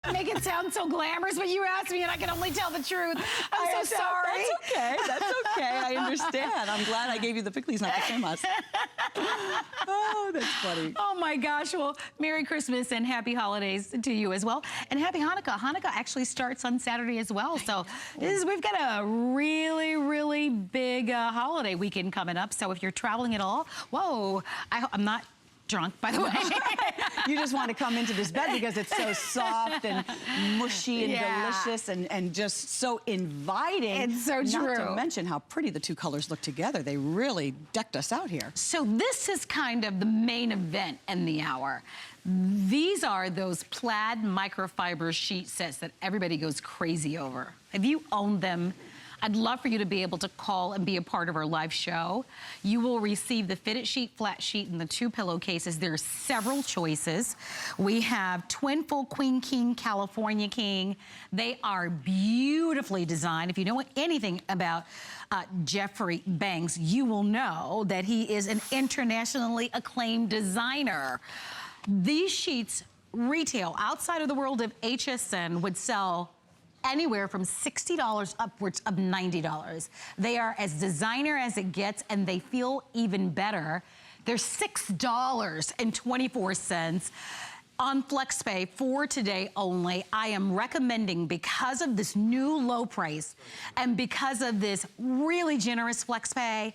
Make it sound so glamorous, but you asked me and I can only tell the truth. I'm so sorry. That's okay. That's okay. I understand. I'm glad I gave you the pickles, not the famous. Oh, that's funny. Oh my gosh. Well, Merry Christmas and Happy Holidays to you as well. And Happy Hanukkah. Hanukkah actually starts on Saturday as well. So we've got a really, really big holiday weekend coming up. So if you're traveling at all, whoa, I'm not drunk, by the way. You just want to come into this bed because it's so soft and mushy and delicious and just so inviting. It's so true. Not to mention how pretty the two colors look together. They really decked us out here. So this is kind of the main event in the hour. These are those plaid microfiber sheet sets that everybody goes crazy over. Have you owned them? I'd love for you to be able to call and be a part of our live show. You will receive the fitted sheet, flat sheet, and the 2 pillowcases. There are several choices. We have twin full queen king, California king. They are beautifully designed. If you know anything about Jeffrey Banks, you will know that he is an internationally acclaimed designer. These sheets retail outside of the world of HSN would sell anywhere from $60 upwards of $90. They are as designer as it gets, and they feel even better. They're $6.24 on FlexPay for today only. I am recommending, because of this new low price and because of this really generous FlexPay,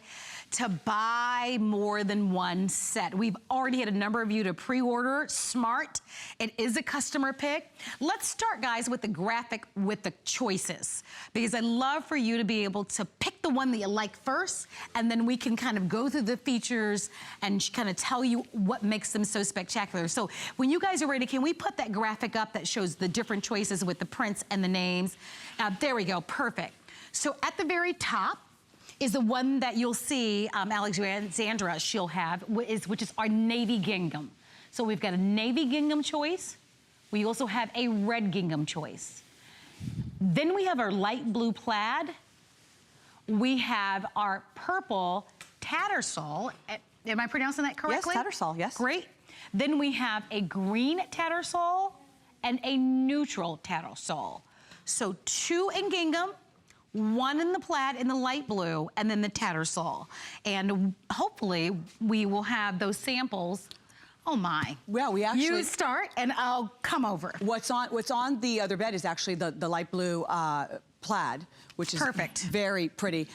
to buy more than one set. We've already had a number of you to pre-order. Smart. It is a customer pick. Let's start, guys, with the graphic with the choices, because I'd love for you to be able to pick the one that you like first, and then we can kind of go through the features and kind of tell you what makes them so spectacular. So when you guys are ready, can we put that graphic up that shows the different choices with the prints and the names? There we go. Perfect. So at the very top is the one that you'll see Alexandra, she'll have, which is our navy gingham. So we've got a navy gingham choice. We also have a red gingham choice. Then we have our light blue plaid. We have our purple tattersall. Am I pronouncing that correctly? Yes, tattersall, yes. Great. Then we have a green tattersall and a neutral tattersall. So 2 in gingham, 1 in the plaid in the light blue, and then the tattersall. And hopefully we will have those samples. Oh my. Well, we actually... You start and I'll come over. What's on the other bed is actually the light blue plaid, which is perfect. Very pretty.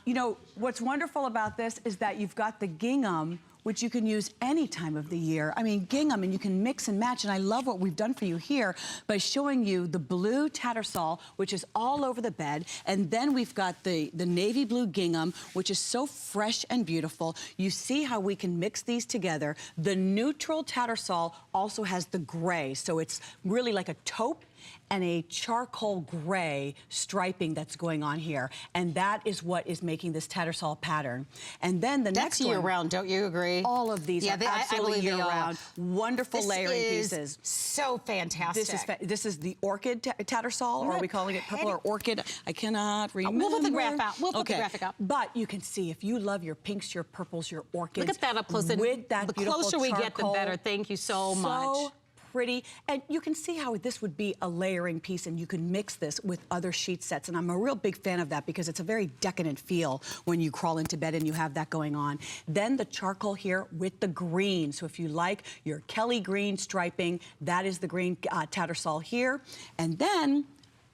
You know, what's wonderful about this is that you've got the gingham, which you can use any time of the year. I mean, gingham, and you can mix and match, and I love what we've done for you here by showing you the blue tattersall, which is all over the bed, and then we've got the navy blue gingham, which is so fresh and beautiful. You see how we can mix these together. The neutral tattersall also has the gray, so it's really like a taupe and a charcoal gray striping that's going on here. And that is what is making this tattersall pattern. And then the next one... That's year-round, don't you agree? All of these are absolutely year-round. Wonderful layering pieces. So fantastic. This is the orchid tattersall, or are we calling it purple or orchid? I cannot remember. We'll put the graph out. We'll put the graphic up. But you can see, if you love your pinks, your purples, your orchids... Look at that up close. With that the beautiful closer we get, the better. Thank you so much. Pretty, and you can see how this would be a layering piece, and you can mix this with other sheet sets, and I'm a real big fan of that because it's a very decadent feel when you crawl into bed and you have that going on. Then the charcoal here with the green, so if you like your Kelly green striping, that is the green tattersall here, and then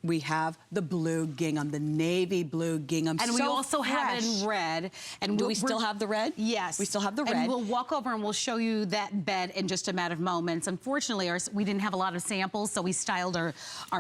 we have the blue gingham, the navy blue gingham. And we also have it in red. And do we still have the red? Yes. We still have the red. And we'll walk over and we'll show you that bed in just a matter of moments. Unfortunately, we didn't have a lot of samples, so we styled our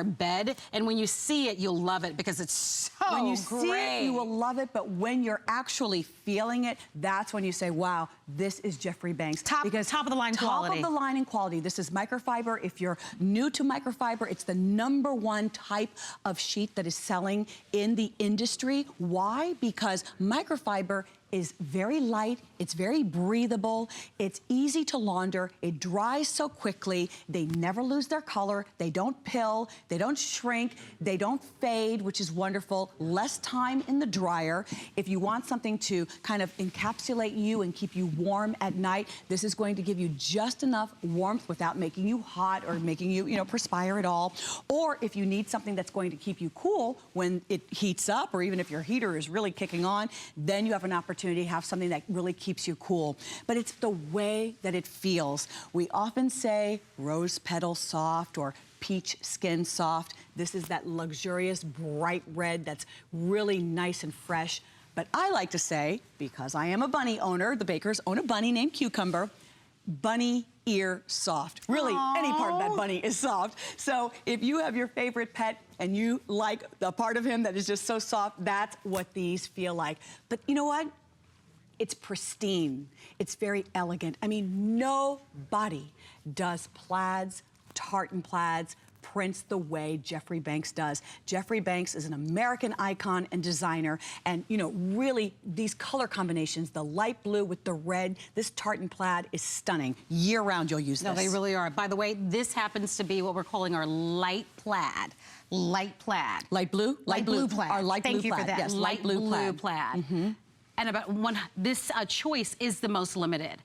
bed. And when you see it, you'll love it because it's so great. When you see it, you will love it. But when you're actually feeling it, that's when you say, wow, this is Jeffrey Banks. Top of the line quality. Top of the line in quality. This is microfiber. If you're new to microfiber, it's the #1 type of sheet that is selling in the industry. Why? Because microfiber is very light, it's very breathable, it's easy to launder, it dries so quickly, they never lose their color, they don't pill, they don't shrink, they don't fade, which is wonderful, less time in the dryer. If you want something to kind of encapsulate you and keep you warm at night, this is going to give you just enough warmth without making you hot or making you, perspire at all. Or if you need something that's going to keep you cool when it heats up, or even if your heater is really kicking on, then you have an opportunity to have something that really keeps you cool. But it's the way that it feels. We often say rose petal soft or peach skin soft. This is that luxurious bright red that's really nice and fresh. But I like to say, because I am a bunny owner, the bakers own a bunny named Cucumber, bunny ear soft. Really, any part of that bunny is soft. So if you have your favorite pet and you like the part of him that is just so soft, that's what these feel like. But you know what? It's pristine. It's very elegant. I mean, nobody does plaids, tartan plaids, prints the way Jeffrey Banks does. Jeffrey Banks is an American icon and designer, and really these color combinations, the light blue with the red, this tartan plaid is stunning. Year round you'll use this. No, they really are. By the way, this happens to be what we're calling our light plaid. Light plaid. Light blue? Light blue plaid. Our light blue plaid. Thank you for that. Yes, light blue plaid. Mm-hmm. And this choice is the most limited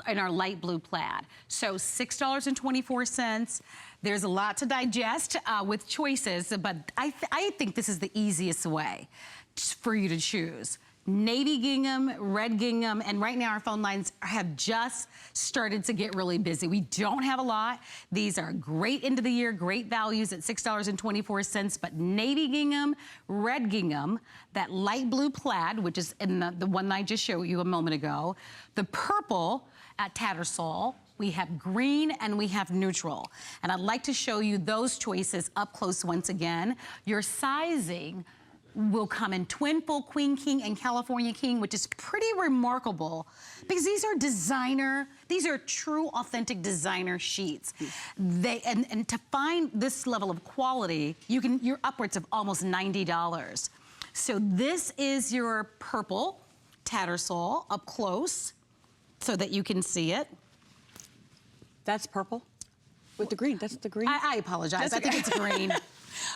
in our light blue plaid. So $6.24. There's a lot to digest with choices, but I think this is the easiest way for you to choose. Navy gingham, red gingham, and right now our phone lines have just started to get really busy. We don't have a lot. These are great end of the year, great values at $6.24, but navy gingham, red gingham, that light blue plaid, which is in the one I just showed you a moment ago, the purple at Tattersall, we have green and we have neutral. And I'd like to show you those choices up close once again. Your sizing will come in twin, full, queen, king, and California king, which is pretty remarkable because these are designer, these are true, authentic designer sheets. And to find this level of quality, you're upwards of almost $90. So this is your purple Tattersall up close so that you can see it. That's purple? With the green, that's the green? I apologize, I think it's green.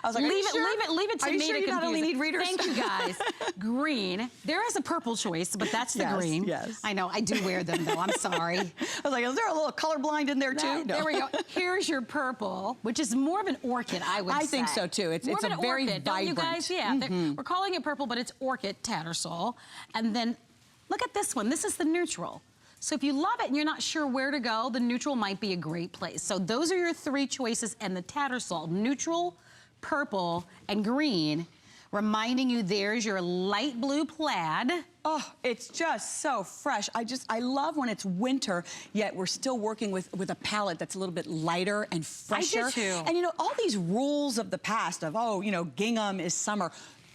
I was like, leave it to me to you not only need readers? Thank you guys. Green. There is a purple choice, but that's the green. Yes. I know, I do wear them though, I'm sorry. I was like, is there a little colorblind in there too? No. There we go. Here's your purple, which is more of an orchid, I would say. I think so too. It's a very orchid, vibrant. don't you guys? Yeah, we're calling it purple, but it's orchid Tattersall. And then look at this one. This is the neutral. So if you love it and you're not sure where to go, the neutral might be a great place. So those are your three choices, and the Tattersall, neutral, purple, and green, reminding you there's your light blue plaid. Oh, it's just so fresh. I love when it's winter, yet we're still working with a palette that's a little bit lighter and fresher. I do too. And all these rules of the past of, gingham is summer.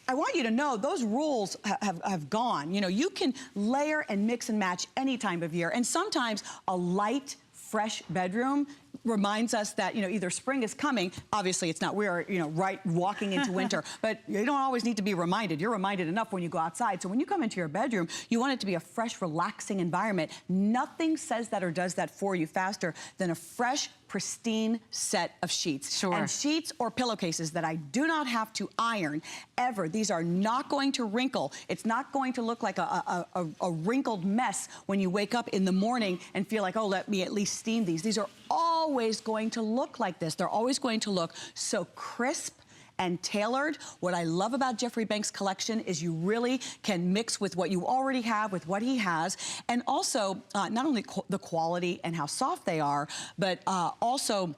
I want you to know those rules have gone. You can layer and mix and match any time of year. And sometimes a light, fresh bedroom reminds us that, either spring is coming. Obviously, it's not. We're, right walking into winter. But you don't always need to be reminded. You're reminded enough when you go outside. So when you come into your bedroom, you want it to be a fresh, relaxing environment. Nothing says that or does that for you faster than a fresh, pristine set of sheets. Sure. And sheets or pillowcases that I do not have to iron ever. These are not going to wrinkle. It's not going to look like a wrinkled mess when you wake up in the morning and feel like, oh, let me at least steam these. These are always going to look like this. They're always going to look so crisp and tailored. What I love about Jeffrey Banks' collection is you really can mix with what you already have with what he has, and also not only the quality and how soft they are, but also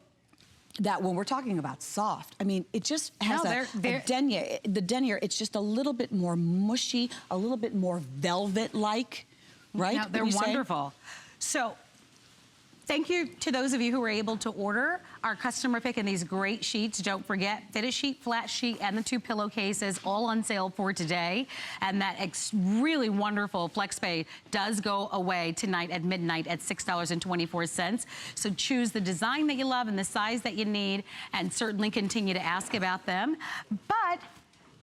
that when we're talking about soft, I mean, it just has a denier. The denier, it's just a little bit more mushy, a little bit more velvet-like, right? No, they're wonderful. So, thank you to those of you who were able to order our customer pick in these great sheets. Don't forget, fitted sheet, flat sheet, and the two pillowcases all on sale for today. And that really wonderful FlexPay does go away tonight at midnight at $6.24. So choose the design that you love and the size that you need, and certainly continue to ask about them. But